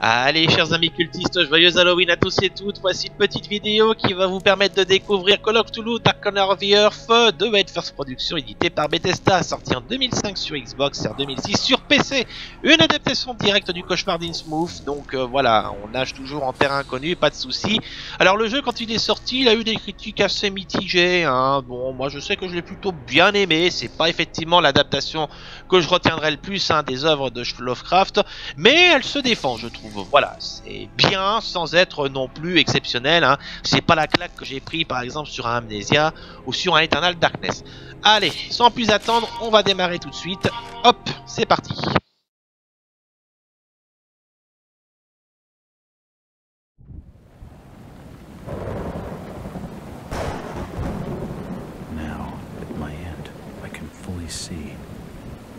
Allez, chers amis cultistes, joyeux Halloween à tous et toutes. Voici une petite vidéo qui va vous permettre de découvrir Call of Cthulhu Dark Corner of the Earth de Wade First Production, édité par Bethesda, sorti en 2005 sur Xbox et en 2006 sur PC. Une adaptation directe du cauchemar d'Innsmouth, donc voilà, on nage toujours en terrain inconnu, pas de soucis. Alors le jeu, quand il est sorti, il a eu des critiques assez mitigées, hein. Bon, moi je sais que je l'ai plutôt bien aimé, c'est pas effectivement l'adaptation que je retiendrai le plus des œuvres de Lovecraft, mais elle se défend, je trouve. Voilà, c'est bien sans être non plus exceptionnel, hein. C'est pas la claque que j'ai pris par exemple sur un Amnesia ou sur un Eternal Darkness. Allez, sans plus attendre, on va démarrer tout de suite. Hop, c'est parti. Now, at my end, I can fully see.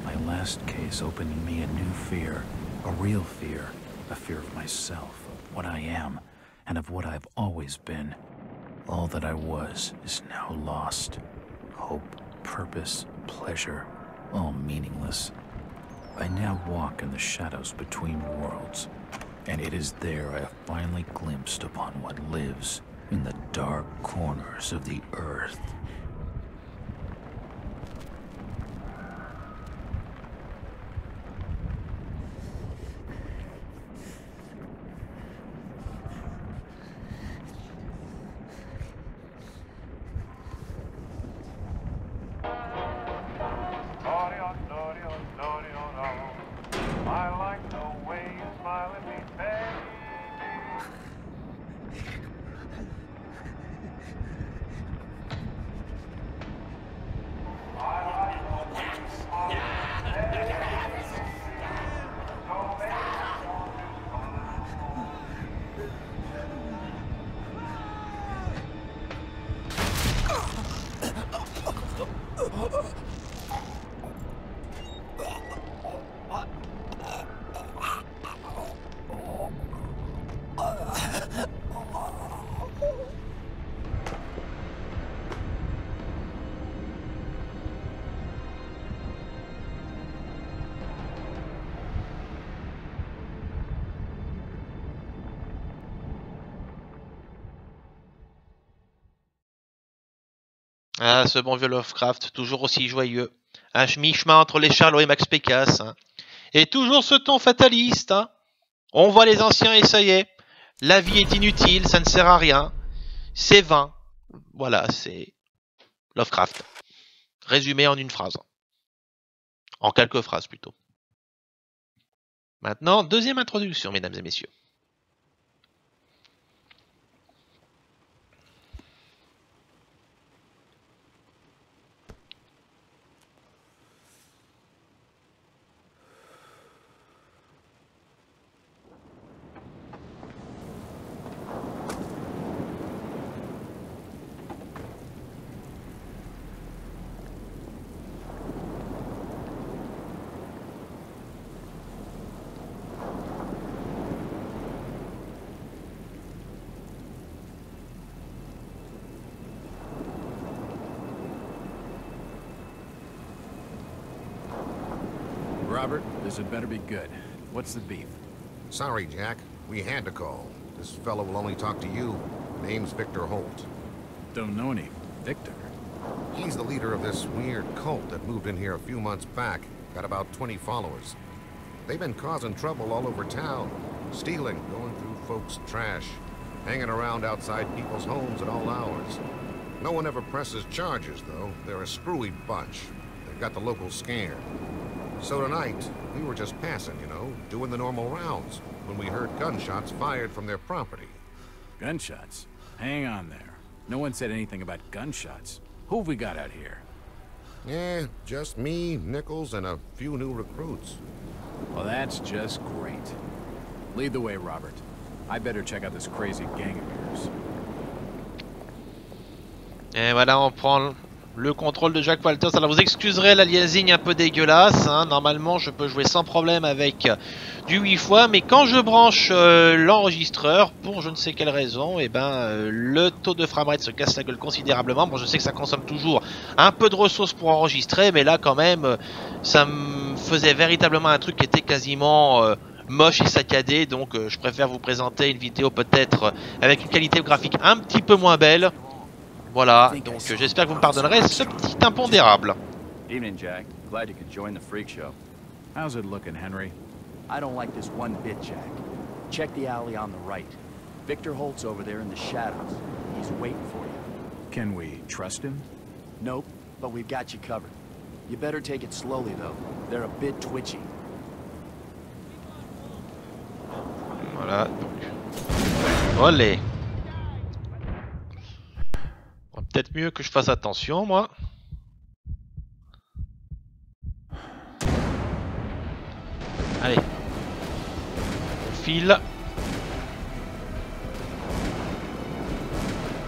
My last case opened in me a new fear, a real fear. A fear of myself, of what I am, and of what I've always been. All that I was is now lost. Hope, purpose, pleasure, all meaningless. I now walk in the shadows between worlds, and it is there I have finally glimpsed upon what lives in the dark corners of the earth. Ah, ce bon vieux Lovecraft, toujours aussi joyeux. Un mi-chemin entre les Charlots et Max Pécasse, hein. Et toujours ce ton fataliste, hein. On voit les anciens et ça y est. La vie est inutile, ça ne sert à rien. C'est vain. Voilà, c'est Lovecraft. Résumé en une phrase. En quelques phrases plutôt. Maintenant, deuxième introduction, mesdames et messieurs. Robert, this had better be good. What's the beef? Sorry, Jack. We had to call. This fellow will only talk to you. Name's Victor Holt. Don't know any Victor. He's the leader of this weird cult that moved in here a few months back. Got about 20 followers. They've been causing trouble all over town. Stealing, going through folks' trash, hanging around outside people's homes at all hours. No one ever presses charges, though. They're a screwy bunch. They've got the locals scared. So tonight, we were just passing, you know, doing the normal rounds, when we heard gunshots fired from their property. Gunshots? Hang on there. No one said anything about gunshots. Who have we got out here? Yeah, just me, Nichols, and a few new recruits. Well, that's just great. Lead the way, Robert. I better check out this crazy gang of yours. Et voilà, on prend le contrôle de Jack Walters. Alors vous excuserez l'aliasing un peu dégueulasse, hein. Normalement je peux jouer sans problème avec du 8 fois, mais quand je branche l'enregistreur, pour je ne sais quelle raison, et le taux de framerate se casse la gueule considérablement. Bon, je sais que ça consomme toujours un peu de ressources pour enregistrer, mais là quand même ça me faisait véritablement un truc qui était quasiment moche et saccadé, donc je préfère vous présenter une vidéo peut-être avec une qualité graphique un petit peu moins belle. Voilà, donc j'espère que vous me pardonnerez ce petit impondérable. Evening, Jack. Glad you could join the freak show. How's it looking, Henry? I don't like this one bit, Jack. Check the alley on the right. Victor Holt's over there in the shadows. He's waiting for you. Can we trust him? Nope, but we've got you covered. You better take it slowly, though. They're a bit twitchy. Voilà, donc... Olé. Peut-être mieux que je fasse attention, moi. Allez. On file.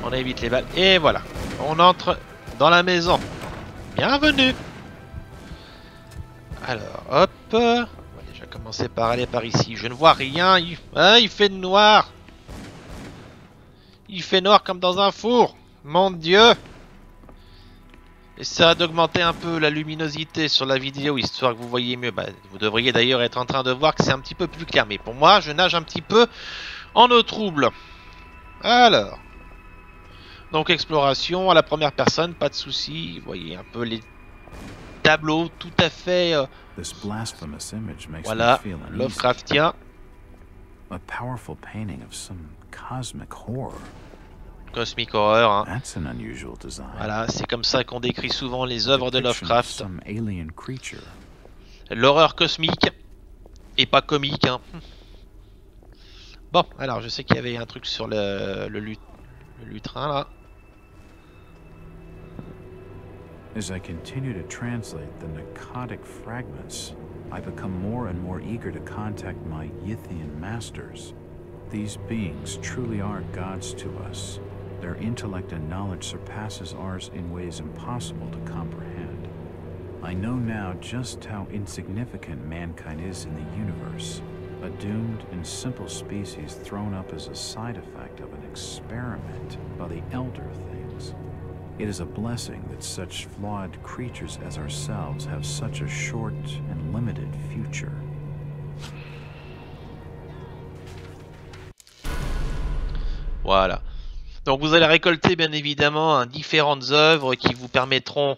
On évite les balles. Et voilà. On entre dans la maison. Bienvenue. Alors, hop. On va déjà commencer par aller par ici. Je ne vois rien. Il fait noir. Il fait noir comme dans un four. Mon Dieu. Essayez d'augmenter un peu la luminosité sur la vidéo, histoire que vous voyez mieux. Bah, vous devriez d'ailleurs être en train de voir que c'est un petit peu plus clair. Mais pour moi, je nage un petit peu en eau trouble. Alors. Donc, exploration à la première personne, pas de souci. Vous voyez un peu les tableaux tout à fait... voilà, Lovecraftien. A powerful painting of some cosmic horror. Cosmic Horror, hein. That's an unusual design. Voilà, c'est comme ça qu'on décrit souvent les œuvres de Lovecraft. Some alien creature. L'horreur cosmique et pas comique, hein. Bon, alors je sais qu'il y avait un truc sur le lutrin là. As I continue to translate the narcotic fragments, I become more and more eager to contact my Yithian masters. These beings truly are gods to us. Their intellect and knowledge surpasses ours in ways impossible to comprehend. I know now just how insignificant mankind is in the universe, a doomed and simple species thrown up as a side effect of an experiment by the elder things. It is a blessing that such flawed creatures as ourselves have such a short and limited future. Voilà. Donc vous allez récolter bien évidemment différentes œuvres qui vous permettront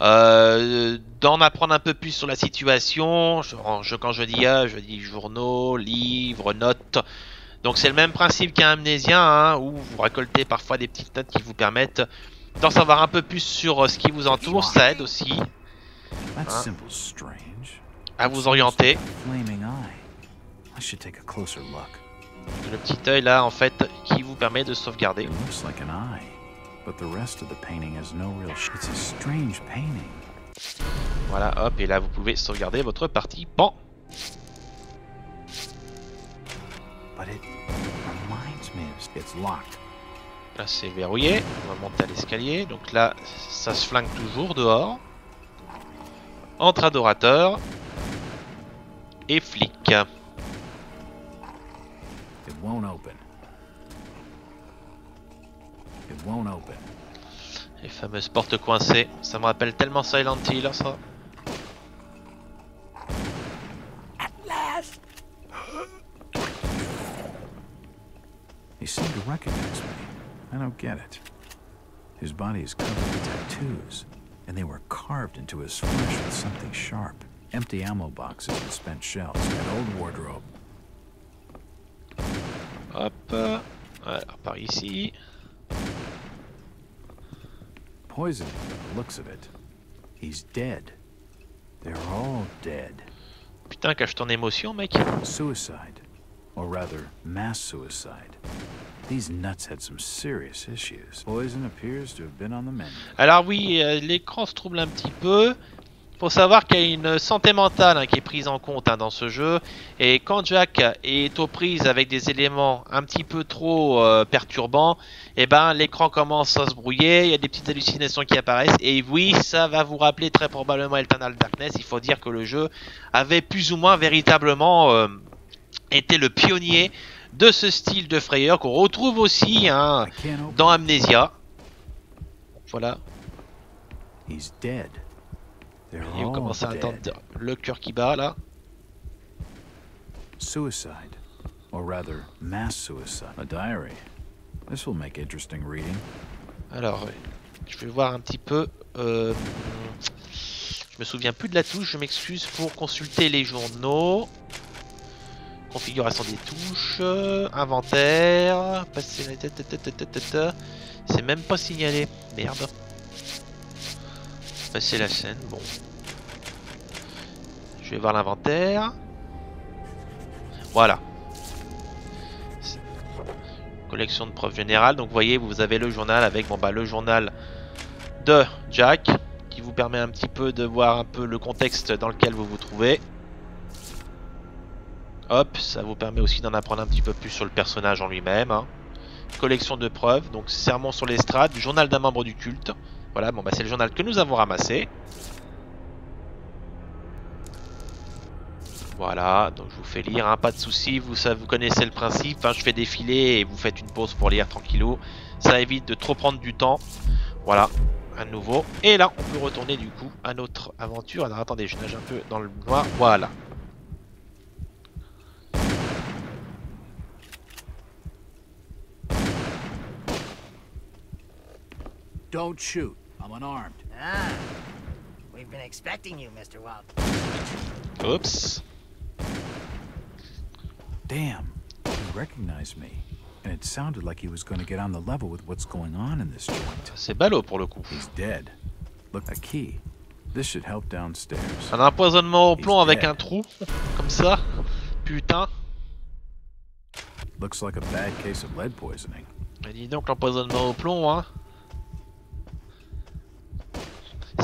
d'en apprendre un peu plus sur la situation. Quand je dis journaux, livres, notes. Donc c'est le même principe qu'un amnésien, hein, où vous récoltez parfois des petites notes qui vous permettent d'en savoir un peu plus sur ce qui vous entoure. Ça aide aussi, hein, à vous orienter. Le petit œil là en fait qui vous permet de sauvegarder. Voilà, hop, et là vous pouvez sauvegarder votre partie. Bon. Là c'est verrouillé, on va monter à l'escalier. Donc là ça se flingue toujours dehors. Entre adorateurs et flics. Les fameuses portes coincées, ça me rappelle tellement Silent Hill, ça. He seemed to recognize me. I don't get it. His body is covered with tattoos, and they were carved into his flesh with something sharp. Empty ammo boxes and spent shells, an old wardrobe. Hop, alors par ici. Poisoning by the looks of it. He's dead. They're all dead. Putain, cache ton émotion, mec. Suicide. Or rather, mass suicide. These nuts had some serious issues. Poison appears to have been on the menu. Alors oui, l'écran se trouble un petit peu. Faut savoir qu'il y a une santé mentale, hein, qui est prise en compte, hein, dans ce jeu. Et quand Jack est aux prises avec des éléments un petit peu trop perturbants, et ben l'écran commence à se brouiller, il y a des petites hallucinations qui apparaissent. Et oui, ça va vous rappeler très probablement Eternal Darkness. Il faut dire que le jeu avait plus ou moins véritablement été le pionnier de ce style de frayeur qu'on retrouve aussi, hein, dans Amnesia. Voilà. He's dead. Et vous commencez à entendre le cœur qui bat là. Suicide. Or rather, mass suicide. A diary. This will make interesting reading. Alors, je vais voir un petit peu. Je me souviens plus de la touche, je m'excuse pour consulter les journaux. Configuration des touches, inventaire, passer. C'est même pas signalé, merde. Passer la scène, bon. Je vais voir l'inventaire. Voilà. Collection de preuves générales. Donc vous voyez, vous avez le journal avec le journal de Jack qui vous permet un petit peu de voir un peu le contexte dans lequel vous vous trouvez. Hop, ça vous permet aussi d'en apprendre un petit peu plus sur le personnage en lui-même. Hein. Collection de preuves, donc sermon sur l'estrade, journal d'un membre du culte. Voilà, bon bah c'est le journal que nous avons ramassé. Voilà, donc je vous fais lire, hein, pas de soucis, vous connaissez le principe, hein, je fais défiler et vous faites une pause pour lire tranquillou. Ça évite de trop prendre du temps. Voilà, à nouveau. Et là, on peut retourner du coup à notre aventure. Alors attendez, je nage un peu dans le noir, voilà. Don't shoot. I'm unarmed. Ah, we've been expecting you, Mr. Walt. Oups. Damn, he recognized me. And it sounded like he was going to get on the level with what's going on in this joint. C'est ballot pour le coup. He's dead. Look, a key. This should help downstairs. Un empoisonnement au plomb avec un trou, comme ça. Putain. Looks like a bad case of lead poisoning. Mais dis donc l'empoisonnement au plomb, hein.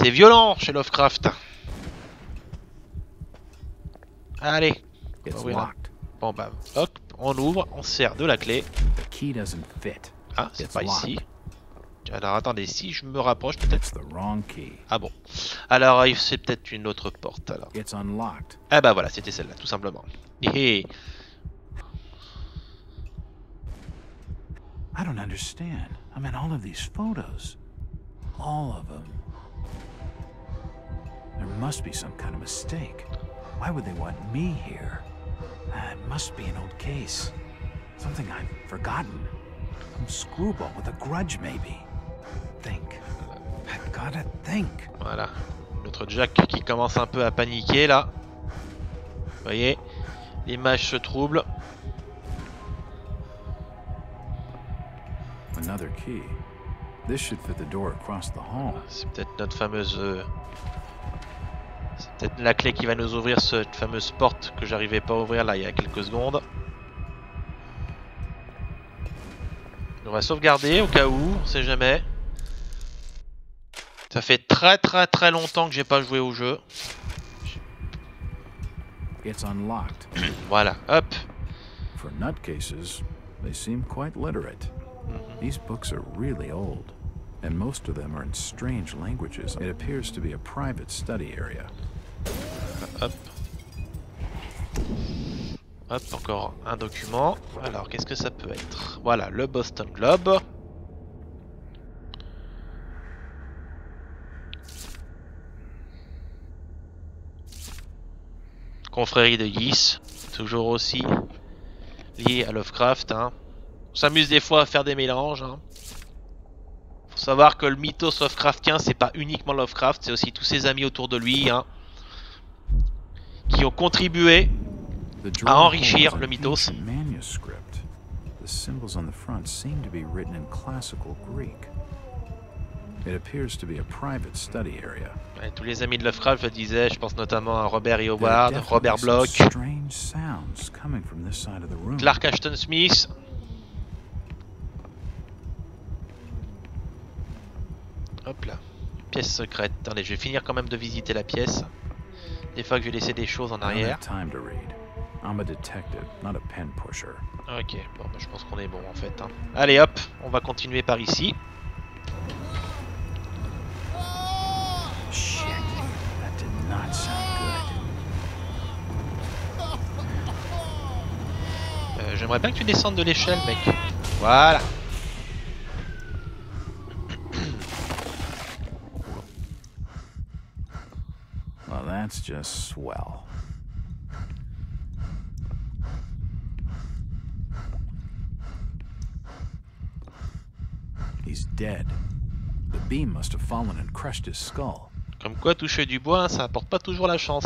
C'est violent chez Lovecraft. Allez. It's Oui, locked. Bon bah, hop, on ouvre, on sert de la clé. The key doesn't fit. Ah, c'est It's pas locked. ici. Alors attendez, si je me rapproche peut-être. It's the wrong key. Ah bon. Alors c'est peut-être une autre porte alors. It's unlocked. Ah bah voilà, c'était celle-là, tout simplement. Hé. I don't understand. I mean, all of these photos. All of them. There must be some kind of mistake. Why would they want me here? It must be an old case. Something I've forgotten. Some screwball with a grudge, maybe. Think. I gotta think. Voilà. Notre Jack qui commence un peu à paniquer là. Vous voyez, l'image se trouble. Another key. This should fit the door across the hall. C'est peut-être notre fameuse... C'est peut-être la clé qui va nous ouvrir cette fameuse porte que j'arrivais pas à ouvrir là il y a quelques secondes. On va sauvegarder au cas où, on sait jamais. Ça fait très longtemps que j'ai pas joué au jeu. It's unlocked. Voilà, hop. For nutcases, they seem quite literate. These books are really old, and most of them are in strange languages. It appears to be a private study area. Hop. Hop, encore un document. Alors, qu'est-ce que ça peut être? Voilà, le Boston Globe. Confrérie de Gis, toujours aussi lié à Lovecraft. Hein. On s'amuse des fois à faire des mélanges. Hein. Faut savoir que le mythos Lovecraftien, c'est pas uniquement Lovecraft, c'est aussi tous ses amis autour de lui, hein, qui ont contribué à enrichir le mythos. The symbols on the front seem to be written in classical Greek. It appears to be a private study area. Ouais, tous les amis de Lovecraft le disaient, je pense notamment à Robert E. Howard, Robert Bloch, Clark Ashton Smith. Hop là, pièce secrète. Attendez, je vais finir quand même de visiter la pièce. Des fois que je vais laisser des choses en arrière. Ok, bon, bah, je pense qu'on est bon en fait. Hein. Allez hop, on va continuer par ici. Shit, that did not sound good. J'aimerais bien que tu descendes de l'échelle, mec. Voilà. Well, that's just swell. he's dead. The beam must have fallen and crushed his skull. Comme quoi, toucher du bois, hein, ça apporte pas toujours la chance.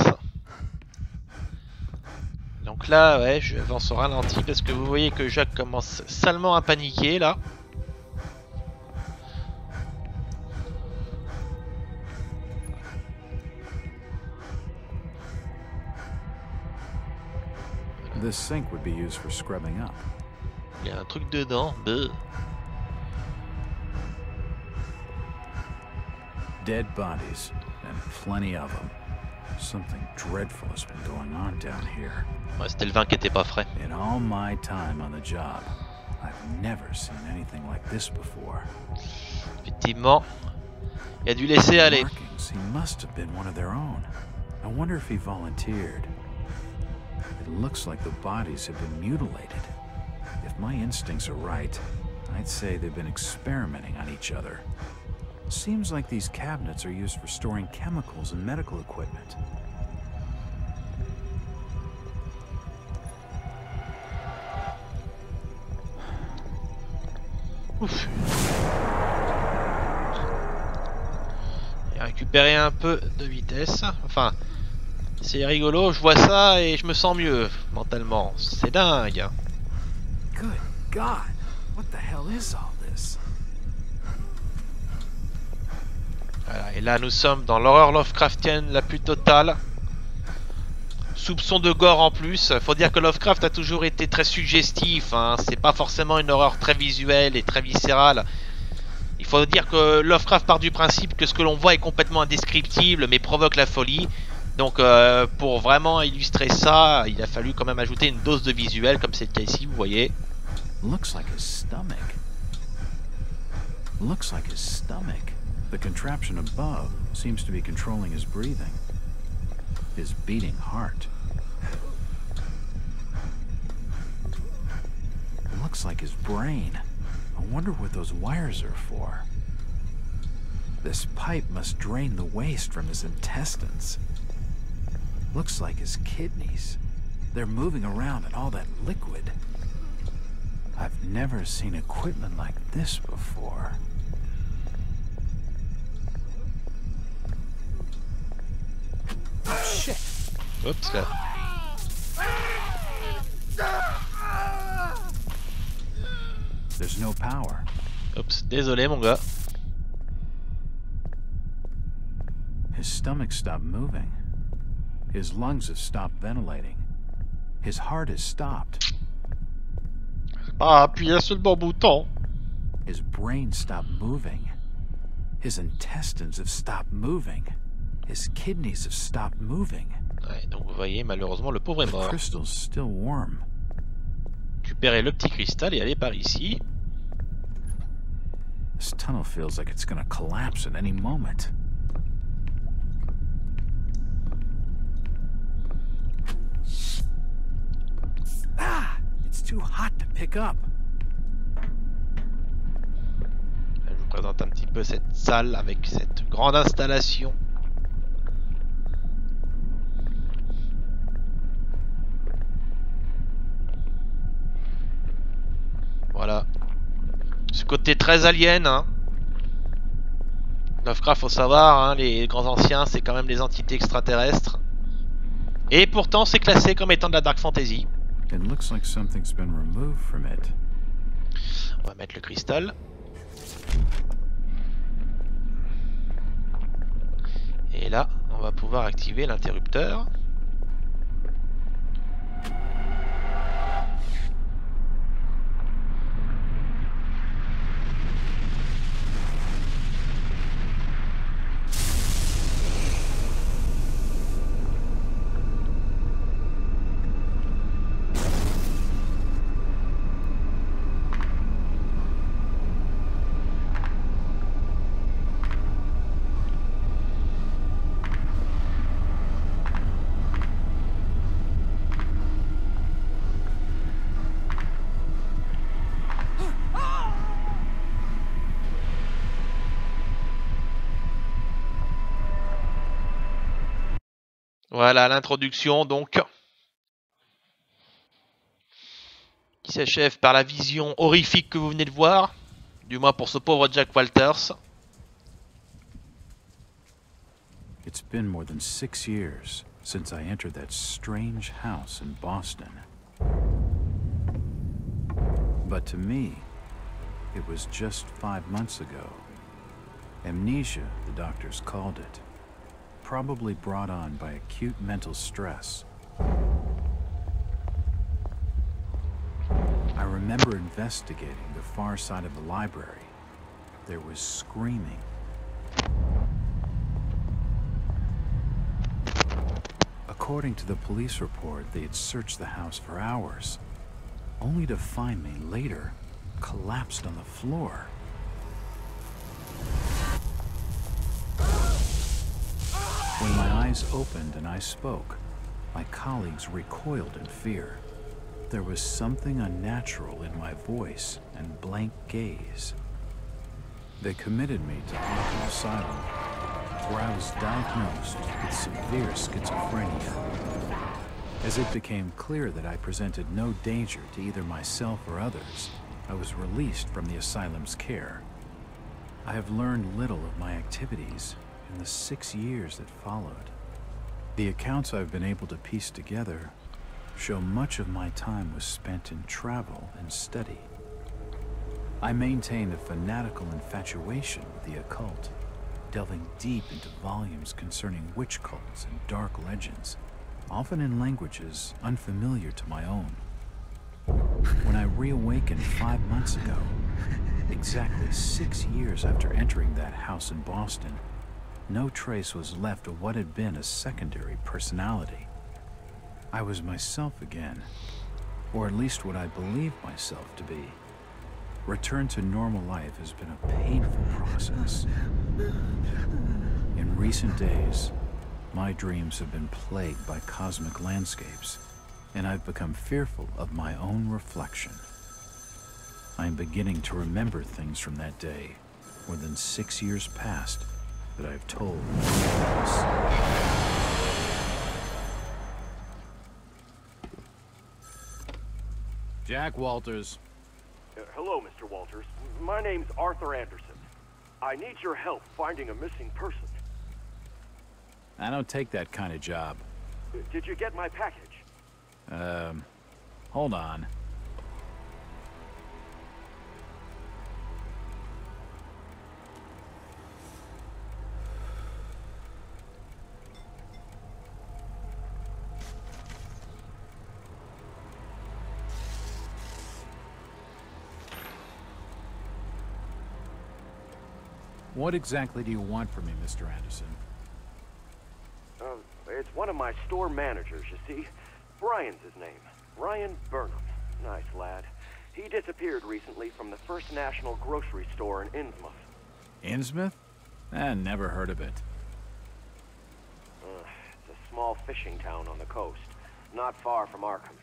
Donc là, ouais, je avance au ralenti parce que vous voyez que Jacques commence salement à paniquer là. This sink would be used for scrubbing up. Il y a un truc dedans. Bleh. Dead bodies, and plenty of them. Something dreadful has been going on down here. Ouais, c'était le vin qui était pas frais. In all my time on the job, I've never seen anything like this before. Effectivement, il a dû laisser aller. Markings, he must have been one of their own. I wonder if he volunteered. It looks like the bodies have been mutilated. If my instincts are right, I'd say they've been experimenting on each other. Seems like these cabinets are used for storing chemicals and medical equipment. Ouf. J'ai récupéré un peu de vitesse. Enfin, c'est rigolo, je vois ça et je me sens mieux mentalement. C'est dingue. Good God, what the hell is all this? Voilà, et là nous sommes dans l'horreur Lovecraftienne la plus totale. Soupçon de gore en plus. Faut dire que Lovecraft a toujours été très suggestif, hein. C'est pas forcément une horreur très visuelle et très viscérale. Il faut dire que Lovecraft part du principe que ce que l'on voit est complètement indescriptible mais provoque la folie. Donc pour vraiment illustrer ça, il a fallu quand même ajouter une dose de visuel comme c'est le cas ici, vous voyez. Looks like his stomach. Looks like his stomach. The contraption above seems to be controlling his breathing. His beating heart. It looks like his brain. I wonder what those wires are for. This pipe must drain the waste from his intestines. Looks like his kidneys. They're moving around in all that liquid. I've never seen equipment like this before. Oh shit! Oups là. There's no power. Oups, désolé mon gars. His stomach stopped moving. His lungs have stopped ventilating. His heart has stopped. Ah, appuyez sur le bon bouton. His brain stopped moving. His intestines have stopped moving. His kidneys have stopped moving. Ouais, donc vous voyez, malheureusement, le pauvre est The mort. crystal's still warm. Récupérer le petit cristal et aller par ici. This tunnel feels like it's gonna collapse at any moment. Ah! It's too hot to pick up. Je vous présente un petit peu cette salle avec cette grande installation. Voilà. Ce côté très alien, hein. Lovecraft, faut savoir, hein, les grands anciens, c'est quand même des entités extraterrestres. Et pourtant, c'est classé comme étant de la dark fantasy. It looks like something's been removed from it. On va mettre le cristal. Et là, on va pouvoir activer l'interrupteur. Voilà l'introduction donc, qui s'achève par la vision horrifique que vous venez de voir Du moins pour ce pauvre Jack Walters. It's been more than 6 years since I entered that strange house in Boston. But to me, it was just 5 months ago. Amnesia, the doctors called it. Probably brought on by acute mental stress. I remember investigating the far side of the library. There was screaming. According to the police report, they had searched the house for hours, only to find me later collapsed on the floor. When my eyes opened and I spoke, my colleagues recoiled in fear. There was something unnatural in my voice and blank gaze. They committed me to Arkham Asylum, where I was diagnosed with severe schizophrenia. As it became clear that I presented no danger to either myself or others, I was released from the asylum's care. I have learned little of my activities in the 6 years that followed. The accounts I've been able to piece together show much of my time was spent in travel and study. I maintained a fanatical infatuation with the occult, delving deep into volumes concerning witch cults and dark legends, often in languages unfamiliar to my own. When I reawakened 5 months ago, exactly 6 years after entering that house in Boston, no trace was left of what had been a secondary personality. I was myself again, or at least what I believed myself to be. Return to normal life has been a painful process. In recent days, my dreams have been plagued by cosmic landscapes, and I've become fearful of my own reflection. I'm beginning to remember things from that day, more than 6 years past, that I've told no one else. Jack Walters. Hello, Mr. Walters. My name's Arthur Anderson. I need your help finding a missing person. I don't take that kind of job. Did you get my package? Hold on. What exactly do you want from me, Mr. Anderson? It's one of my store managers, you see. Brian's his name. Ryan Burnham. Nice lad. He disappeared recently from the First National grocery store in Innsmouth. Innsmouth? Never heard of it. It's a small fishing town on the coast, not far from Arkham.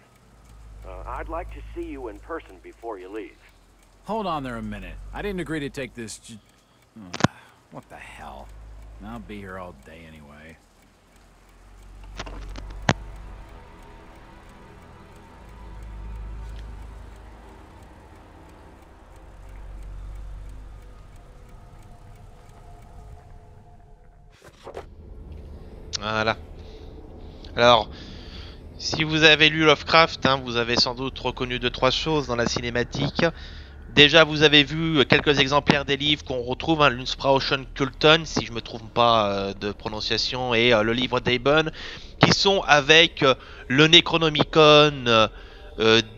I'd like to see you in person before you leave. Hold on there a minute. I didn't agree to take this what the hell? I'll be here all day anyway. Voilà. Alors, si vous avez lu Lovecraft, hein, vous avez sans doute reconnu 2-3 choses dans la cinématique. Déjà, vous avez vu quelques exemplaires des livres qu'on retrouve, hein, l'Unsprachen Kulton, si je me trompe pas de prononciation, et le livre d'Aben, qui sont avec le Necronomicon,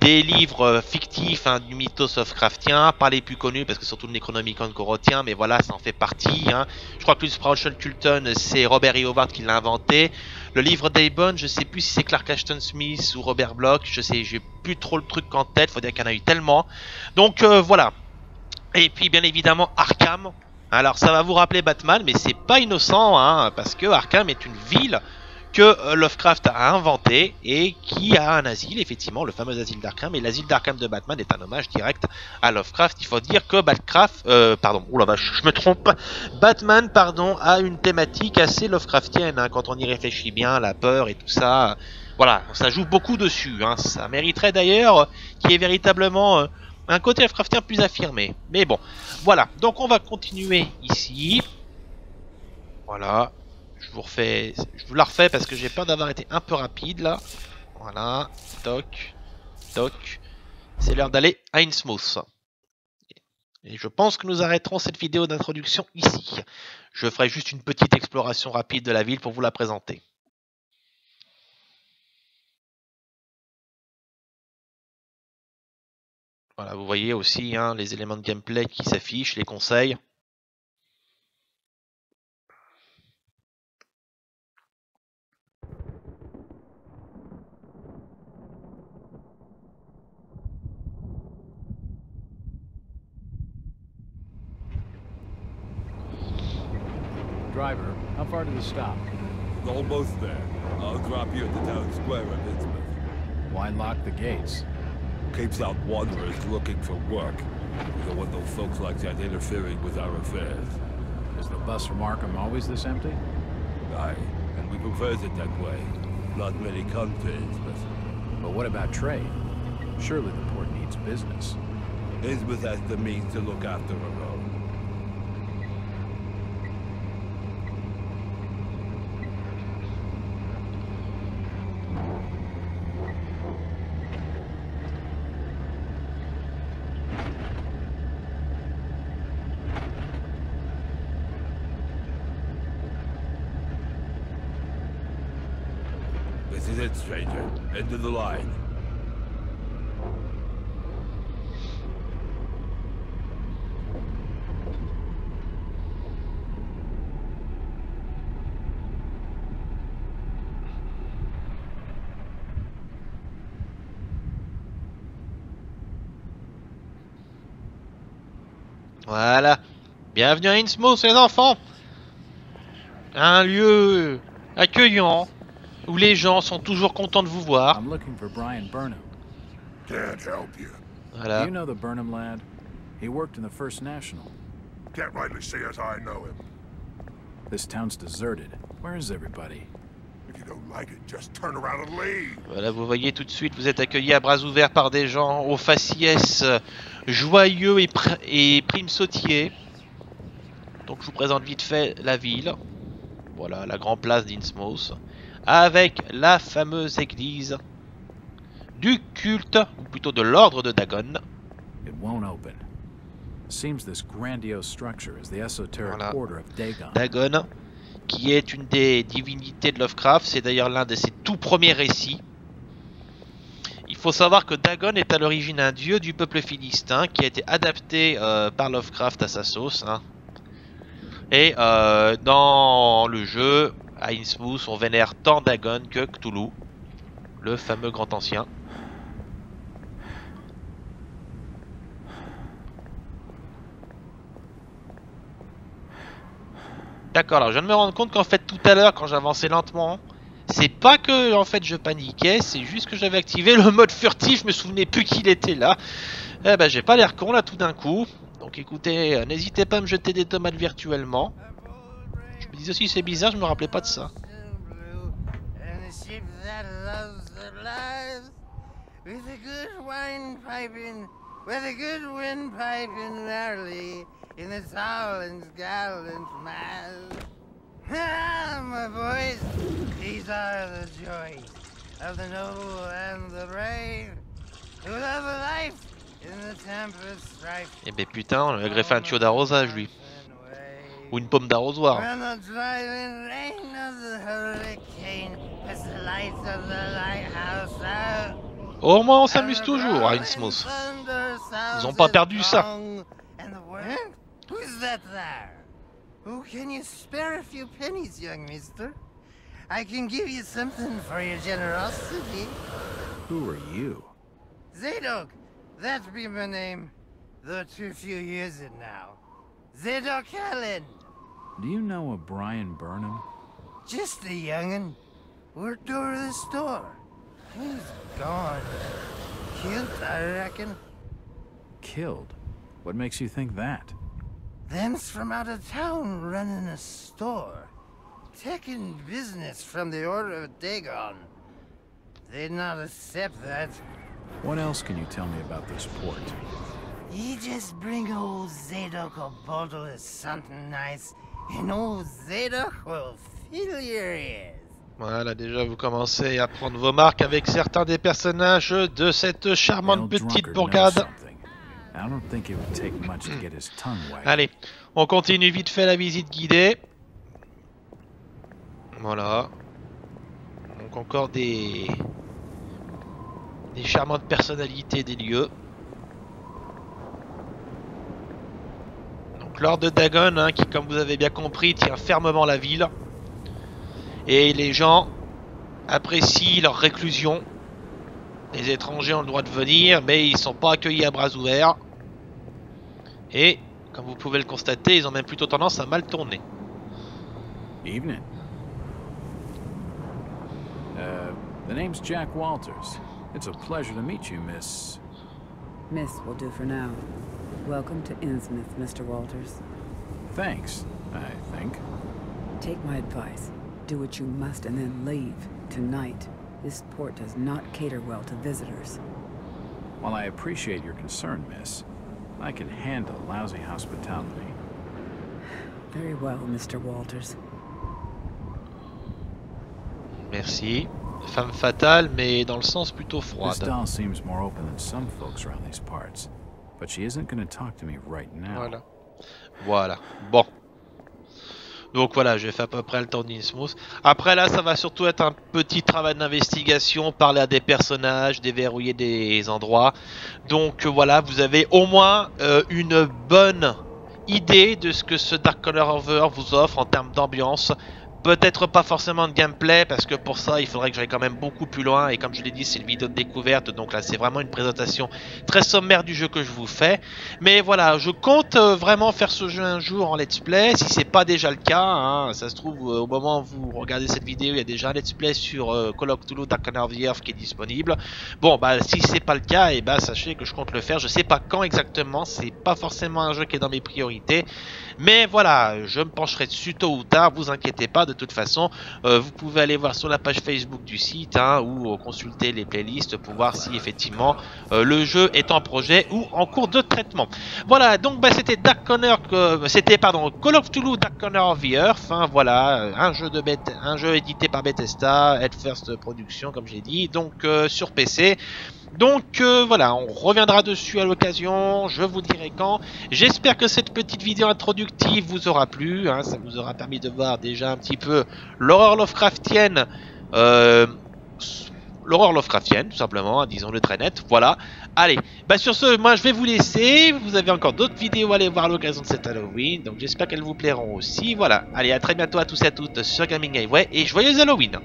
des livres fictifs, hein, du mythos Lovecraftien, pas les plus connus parce que c'est surtout le Necronomicon qu'on retient, mais voilà, ça en fait partie. Hein. Je crois que l'Unsprachen Kulton, c'est Robert E. Howard qui l'a inventé. Le livre d'Aben, je sais plus si c'est Clark Ashton Smith ou Robert Bloch, je sais, j'ai plus trop le truc en tête, faut dire qu'il y en a eu tellement. Donc voilà. Et puis bien évidemment Arkham. Alors ça va vous rappeler Batman, mais c'est pas innocent, hein, parce que Arkham est une ville que Lovecraft a inventé et qui a un asile, effectivement, le fameux asile d'Arkham. Et l'asile d'Arkham de Batman est un hommage direct à Lovecraft. Il faut dire que je me trompe. Batman, a une thématique assez Lovecraftienne, hein, quand on y réfléchit bien, la peur et tout ça. Voilà, ça joue beaucoup dessus. Hein. Ça mériterait d'ailleurs qu'il y ait véritablement un côté Lovecraftien plus affirmé. Mais bon, voilà. Donc on va continuer ici. Voilà. Je vous la refais parce que j'ai peur d'avoir été un peu rapide là. Voilà. Toc. Toc. C'est l'heure d'aller à Innsmouth. Et je pense que nous arrêterons cette vidéo d'introduction ici. Je ferai juste une petite exploration rapide de la ville pour vous la présenter. Voilà, vous voyez aussi hein, les éléments de gameplay qui s'affichent, les conseils. Driver, how far to the stop? Almost there. I'll drop you at the town square of Innsmouth. Why lock the gates? Keeps out wanderers looking for work. We don't want those folks like that interfering with our affairs. Is the bus from Arkham always this empty? Aye, and we prefers it that way. Not many come to Innsmouth. But what about trade? Surely the port needs business. Innsmouth has the means to look after her own. This is it, stranger. End of the line. Voilà. Bienvenue à Innsmouth, les enfants. Un lieu accueillant où les gens sont toujours contents de vous voir. I'm looking for Brian Burnham. Can't help you. Do Voilà. you know the Burnham lad? He worked in the First National. Can't rightly say as I know him. This town's deserted. Where is everybody? If you don't like it, just turn around and leave. Voilà, vous voyez tout de suite, vous êtes accueillis à bras ouverts par des gens au faciès joyeux et prime sautier. Donc je vous présente vite fait la ville. Voilà, la grande place d'Innsmouth. Avec la fameuse église du culte, ou plutôt de l'ordre de Dagon. It won't open. Seems this grandiose structure is the esoteric Voilà. order of Dagon. Dagon, qui est une des divinités de Lovecraft. C'est d'ailleurs l'un de ses tout premiers récits. Il faut savoir que Dagon est à l'origine un dieu du peuple philistin qui a été adapté par Lovecraft à sa sauce. Hein. Et dans le jeu, à Innsmouth, on vénère tant Dagon que Cthulhu, le fameux grand ancien. D'accord, alors je viens de me rendre compte qu'en fait tout à l'heure quand j'avançais lentement, c'est pas que en fait je paniquais, c'est juste que j'avais activé le mode furtif, je me souvenais plus qu'il était là. Eh ben j'ai pas l'air con là tout d'un coup. Donc écoutez, n'hésitez pas à me jeter des tomates virtuellement. Je me disais aussi c'est bizarre, je me rappelais pas de ça. With a good windpipe in early in the tall and gallant mass. Ah, my boys, these are the joys of the noble and the brave who love a life in the tempest strife. Eh ben putain, on lui a greffé un tuyau d'arrosage lui. Ou une pomme d'arrosoir. When the driving rain of the hurricane puts the lights of the lighthouse out. Au moins on s'amuse toujours à Innsmouth. Ils ont pas perdu ça. Who's that there? Oh, can you spare a few pennies, young mister? I can give you something for your generosity. Who are you? Zadok, that be my name. Though too few years it now. Zadok Allen. Do you know a Brian Burnham? Just a young'un. Worked over the store. He's gone. Killed, I reckon. Killed? What makes you think that? Them's from out of town running a store. Taking business from the Order of Dagon. They'd not accept that. What else can you tell me about this port? You just bring old Zadok a bottle of something nice, and old Zadok will fill your ears. Voilà, déjà vous commencez à prendre vos marques avec certains des personnages de cette charmante petite bourgade. Allez, on continue vite fait la visite guidée. Voilà. Donc encore des charmantes personnalités des lieux. Donc Lord de Dagon, hein, qui comme vous avez bien compris tient fermement la ville. Et les gens apprécient leur réclusion. Les étrangers ont le droit de venir, mais ils sont pas accueillis à bras ouverts. Et comme vous pouvez le constater, ils ont même plutôt tendance à mal tourner. Evening. The name's Jack Walters. It's a pleasure to meet you, Miss... Miss will do for now. Welcome to Innsmouth, Mr. Walters. Thanks, I think. Take my advice. Do what you must and then leave. Tonight. This port does not cater well to visitors. While I appreciate your concern, Miss, I can handle lousy hospitality. Very well, Mr. Walters. Merci. Femme fatale, mais dans le sens plutôt This froide. doll seems more open than some folks around these parts, but she isn't going to talk to me right now. Voilà. Voilà. Bon. Donc voilà, j'ai fait à peu près le tour d'Innsmouth. Après là, ça va surtout être un petit travail d'investigation, parler à des personnages, déverrouiller des endroits. Donc voilà, vous avez au moins une bonne idée de ce que ce Dark Corner Over vous offre en termes d'ambiance. Peut-être pas forcément de gameplay, parce que pour ça il faudrait que j'aille quand même beaucoup plus loin, et comme je l'ai dit, c'est une vidéo de découverte, donc là c'est vraiment une présentation très sommaire du jeu que je vous fais. Mais voilà, je compte vraiment faire ce jeu un jour en let's play, si c'est pas déjà le cas, hein. Ça se trouve au moment où vous regardez cette vidéo, il y a déjà un let's play sur Call of Cthulhu Dark Corner of the Earth qui est disponible. Bon bah si c'est pas le cas, et bah sachez que je compte le faire, je sais pas quand exactement, c'est pas forcément un jeu qui est dans mes priorités. Mais voilà, je me pencherai dessus tôt ou tard, vous inquiétez pas, de toute façon, vous pouvez aller voir sur la page Facebook du site, hein, ou consulter les playlists pour voir si effectivement le jeu est en projet ou en cours de traitement. Voilà, donc bah, c'était Call of Cthulhu Dark Corner of the Earth, hein, voilà, un jeu édité par Bethesda, Headfirst Productions comme j'ai dit, donc sur PC. Donc voilà, on reviendra dessus à l'occasion, je vous dirai quand. J'espère que cette petite vidéo introductive vous aura plu, hein, ça vous aura permis de voir déjà un petit peu l'horreur Lovecraftienne, tout simplement, hein, disons-le très net, voilà. Allez, bah sur ce, moi je vais vous laisser, vous avez encore d'autres vidéos à aller voir à l'occasion de cet Halloween, donc j'espère qu'elles vous plairont aussi, voilà. Allez, à très bientôt à tous et à toutes sur Gaming Highway, et joyeux Halloween!